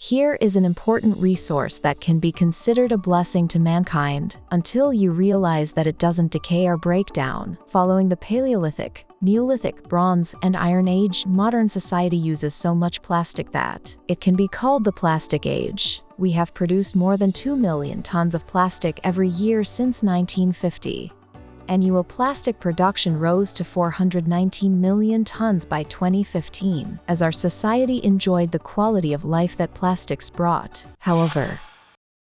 Here is an important resource that can be considered a blessing to mankind until you realize that it doesn't decay or break down. Following the Paleolithic, Neolithic, Bronze, and Iron Age, modern society uses so much plastic that it can be called the plastic age. We have produced more than 2 million tons of plastic every year since 1950. Annual plastic production rose to 419 million tons by 2015, as our society enjoyed the quality of life that plastics brought. However,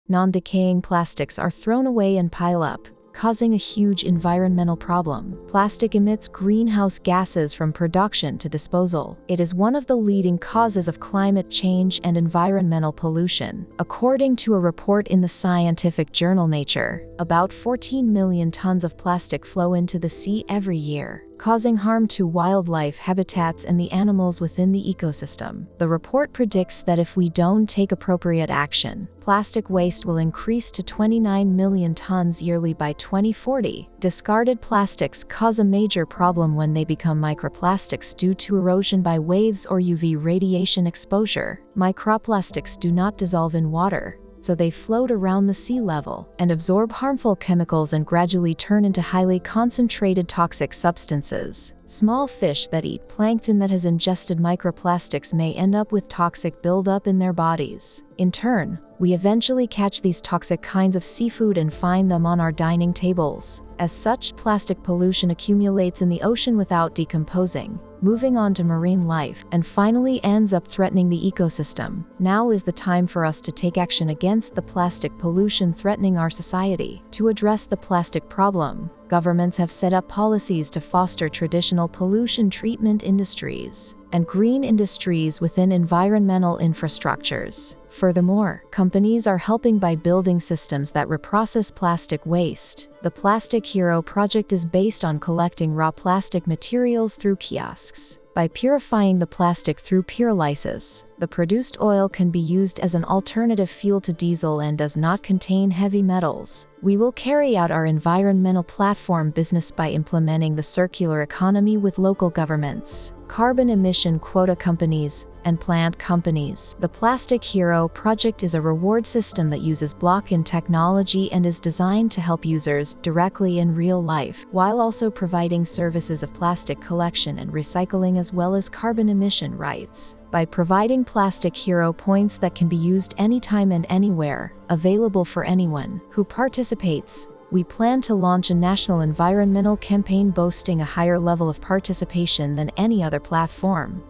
non-decaying plastics are thrown away and pile up, causing a huge environmental problem. Plastic emits greenhouse gases from production to disposal. It is one of the leading causes of climate change and environmental pollution. According to a report in the scientific journal Nature, about 14 million tons of plastic flow into the sea every year, causing harm to wildlife habitats and the animals within the ecosystem. The report predicts that if we don't take appropriate action, plastic waste will increase to 29 million tons yearly by 2040. Discarded plastics cause a major problem when they become microplastics due to erosion by waves or UV radiation exposure. Microplastics do not dissolve in water, so they float around the sea level and absorb harmful chemicals and gradually turn into highly concentrated toxic substances. Small fish that eat plankton that has ingested microplastics may end up with toxic buildup in their bodies. In turn, we eventually catch these toxic kinds of seafood and find them on our dining tables. As such, plastic pollution accumulates in the ocean without decomposing, moving on to marine life, and finally ends up threatening the ecosystem. Now is the time for us to take action against the plastic pollution threatening our society. To address the plastic problem, governments have set up policies to foster traditional pollution treatment industries and green industries within environmental infrastructures. Furthermore, companies are helping by building systems that reprocess plastic waste. The Plastichero project is based on collecting raw plastic materials through kiosks. By purifying the plastic through pyrolysis, the produced oil can be used as an alternative fuel to diesel and does not contain heavy metals. We will carry out our environmental platform business by implementing the circular economy with local governments, carbon emission quota companies, and plant companies. The Plastichero project is a reward system that uses blockchain technology and is designed to help users directly in real life, while also providing services of plastic collection and recycling as well as carbon emission rights. By providing Plastichero points that can be used anytime and anywhere, available for anyone who participates, we plan to launch a national environmental campaign boasting a higher level of participation than any other platform.